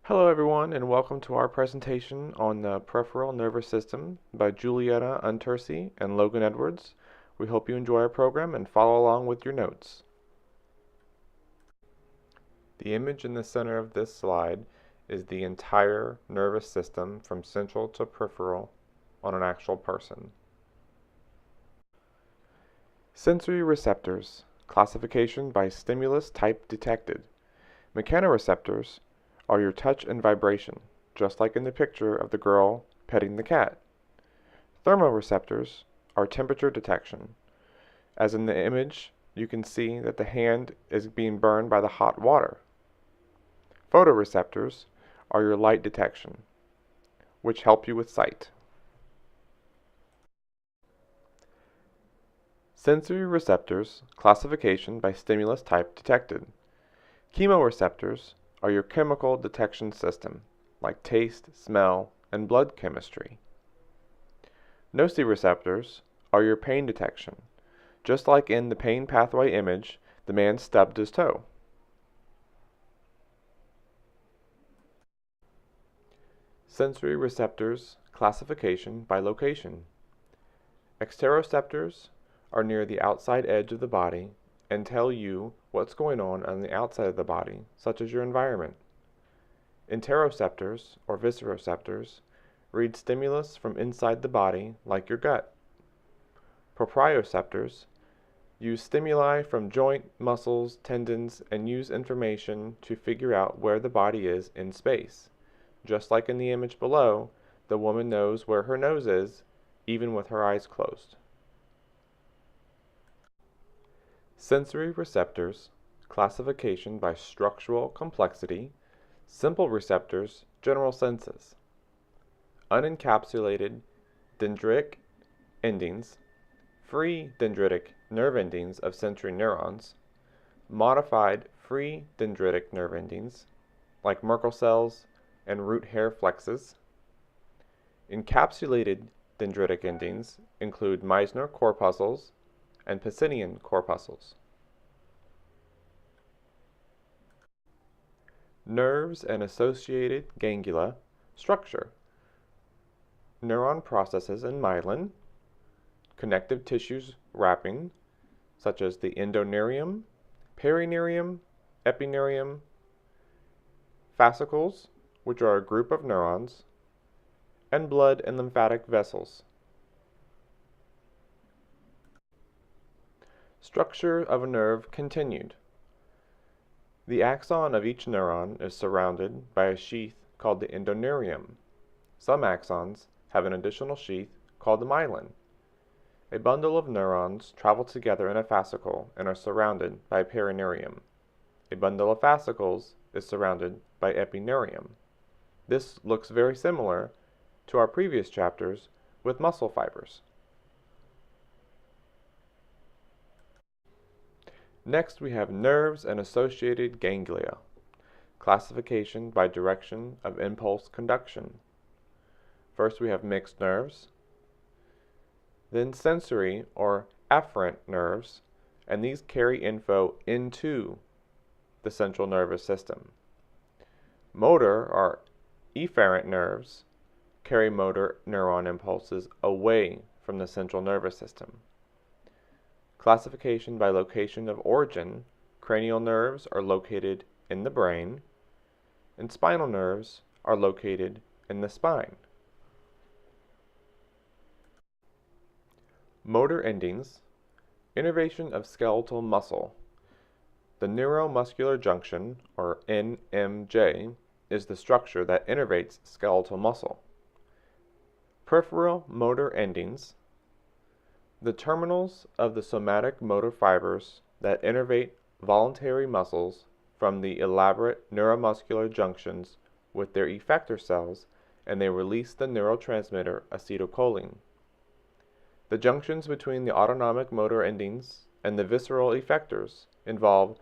Hello everyone and welcome to our presentation on the peripheral nervous system by Juliana Untersi and Logan Edwards. We hope you enjoy our program and follow along with your notes. The image in the center of this slide is the entire nervous system from central to peripheral on an actual person. Sensory receptors, classification by stimulus type detected. Mechanoreceptors are your touch and vibration, just like in the picture of the girl petting the cat. Thermoreceptors are temperature detection. As in the image, you can see that the hand is being burned by the hot water. Photoreceptors are your light detection, which help you with sight. Sensory receptors, classification by stimulus type detected. Chemoreceptors are your chemical detection system, like taste, smell, and blood chemistry. Nociceptors are your pain detection, just like in the pain pathway image, the man stubbed his toe. Sensory receptors, classification by location. Exteroceptors are near the outside edge of the body and tell you what's going on the outside of the body, such as your environment. Interoceptors, or visceroceptors, read stimulus from inside the body, like your gut. Proprioceptors use stimuli from joint, muscles, tendons, and use information to figure out where the body is in space. Just like in the image below, the woman knows where her nose is, even with her eyes closed. Sensory receptors, classification by structural complexity. Simple receptors, general senses. Unencapsulated dendritic endings, free dendritic nerve endings of sensory neurons, modified free dendritic nerve endings, like Merkel cells and root hair flexes. Encapsulated dendritic endings include Meissner corpuscles and Pacinian corpuscles. Nerves and associated ganglia structure. Neuron processes in myelin, connective tissues wrapping, such as the endoneurium, perineurium, epineurium, fascicles, which are a group of neurons, and blood and lymphatic vessels. Structure of a nerve continued. The axon of each neuron is surrounded by a sheath called the endoneurium. Some axons have an additional sheath called the myelin. A bundle of neurons travel together in a fascicle and are surrounded by a perineurium. A bundle of fascicles is surrounded by epineurium. This looks very similar to our previous chapters with muscle fibers. Next, we have nerves and associated ganglia, classification by direction of impulse conduction. First, we have mixed nerves, then sensory or afferent nerves, and these carry info into the central nervous system. Motor or efferent nerves carry motor neuron impulses away from the central nervous system. Classification by location of origin. Cranial nerves are located in the brain, and spinal nerves are located in the spine. Motor endings. Innervation of skeletal muscle. The neuromuscular junction, or NMJ, is the structure that innervates skeletal muscle. Peripheral motor endings. The terminals of the somatic motor fibers that innervate voluntary muscles from the elaborate neuromuscular junctions with their effector cells, and they release the neurotransmitter acetylcholine. The junctions between the autonomic motor endings and the visceral effectors involve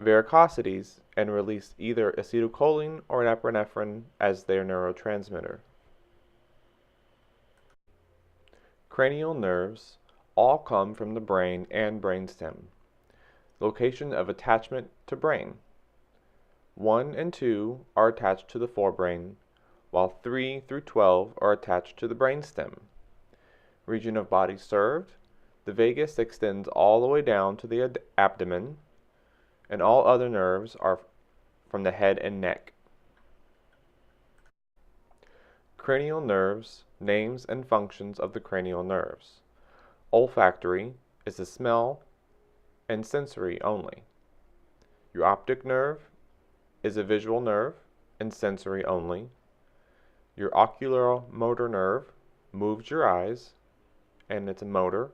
varicosities and release either acetylcholine or epinephrine as their neurotransmitter. Cranial nerves all come from the brain and brainstem. Location of attachment to brain. 1 and 2 are attached to the forebrain, while 3 through 12 are attached to the brainstem. Region of body served: the vagus extends all the way down to the abdomen, and all other nerves are from the head and neck. Cranial nerves: names and functions of the cranial nerves. Olfactory is the smell and sensory only. Your optic nerve is a visual nerve and sensory only. Your oculomotor nerve moves your eyes and it's a motor.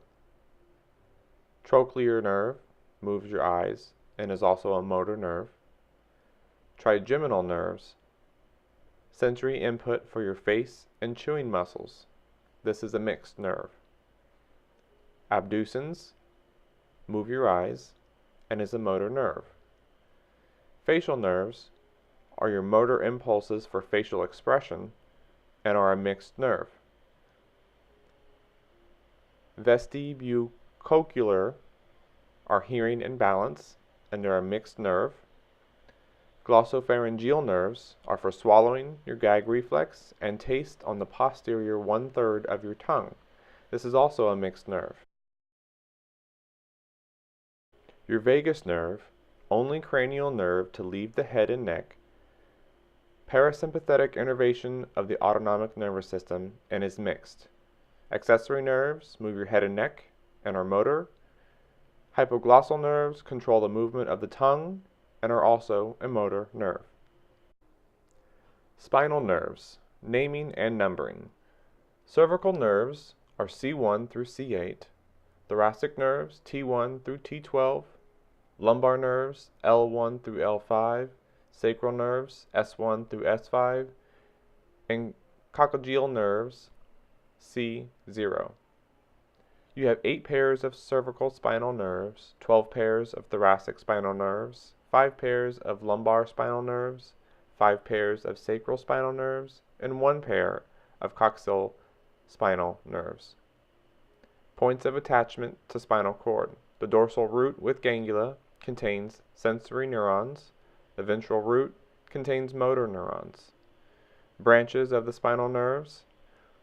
Trochlear nerve moves your eyes and is also a motor nerve. Trigeminal nerves: sensory input for your face and chewing muscles. This is a mixed nerve. Abducens move your eyes and is a motor nerve. Facial nerves are your motor impulses for facial expression and are a mixed nerve. Vestibulocochlear are hearing and balance, and they're a mixed nerve. Glossopharyngeal nerves are for swallowing, your gag reflex, and taste on the posterior 1/3 of your tongue. This is also a mixed nerve. Your vagus nerve, only cranial nerve to leave the head and neck, parasympathetic innervation of the autonomic nervous system, and is mixed. Accessory nerves move your head and neck and are motor. Hypoglossal nerves control the movement of the tongue and are also a motor nerve. Spinal nerves: naming and numbering. Cervical nerves are C1 through C8. Thoracic nerves T1 through T12. Lumbar nerves L1 through L5. Sacral nerves S1 through S5. And coccygeal nerves C0. You have 8 pairs of cervical spinal nerves, 12 pairs of thoracic spinal nerves, 5 pairs of lumbar spinal nerves, 5 pairs of sacral spinal nerves, and 1 pair of coccygeal spinal nerves. Points of attachment to spinal cord: the dorsal root with ganglia contains sensory neurons. The ventral root contains motor neurons. Branches of the spinal nerves: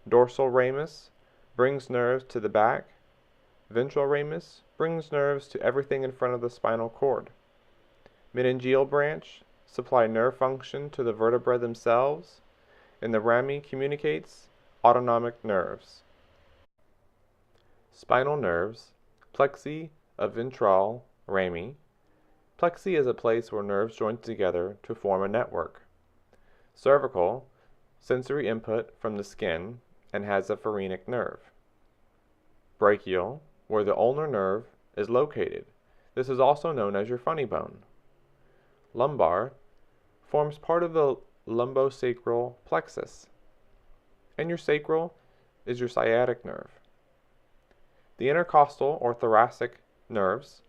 dorsal ramus brings nerves to the back. Ventral ramus brings nerves to everything in front of the spinal cord. Meningeal branch supply nerve function to the vertebrae themselves, and the rami communicates autonomic nerves. Spinal nerves: plexi of ventral rami. Plexi is a place where nerves join together to form a network. Cervical: sensory input from the skin and has a pharynx nerve. Brachial: where the ulnar nerve is located. This is also known as your funny bone. Lumbar: forms part of the lumbosacral plexus. And your sacral is your sciatic nerve. The intercostal or thoracic nerves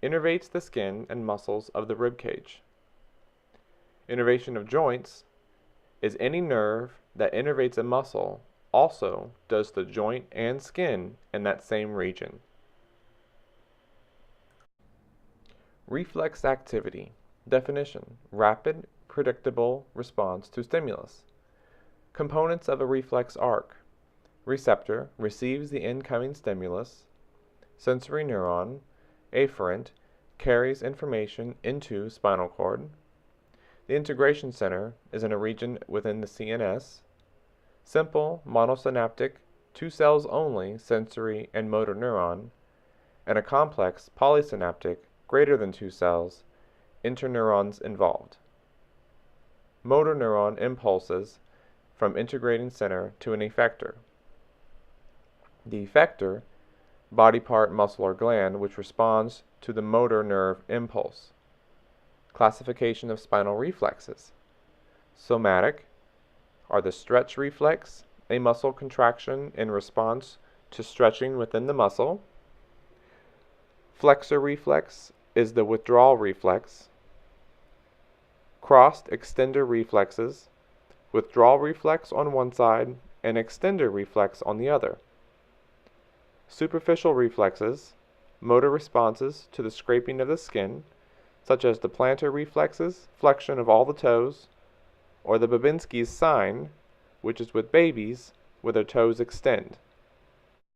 innervates the skin and muscles of the rib cage. Innervation of joints is any nerve that innervates a muscle also does the joint and skin in that same region. Reflex activity. Definition: rapid, predictable response to stimulus. Components of a reflex arc: receptor receives the incoming stimulus. Sensory neuron, afferent, carries information into spinal cord. The integration center is in a region within the CNS. Simple, monosynaptic, 2 cells only, sensory and motor neuron, and a complex, polysynaptic, greater than 2 cells, interneurons involved. Motor neuron impulses from integrating center to an effector. The effector, body part, muscle, or gland, which responds to the motor nerve impulse. Classification of spinal reflexes. Somatic are the stretch reflex, a muscle contraction in response to stretching within the muscle. Flexor reflex is the withdrawal reflex. Crossed extender reflexes, withdrawal reflex on one side and extender reflex on the other. Superficial reflexes, motor responses to the scraping of the skin, such as the plantar reflexes, flexion of all the toes, or the Babinski's sign, which is with babies, where their toes extend.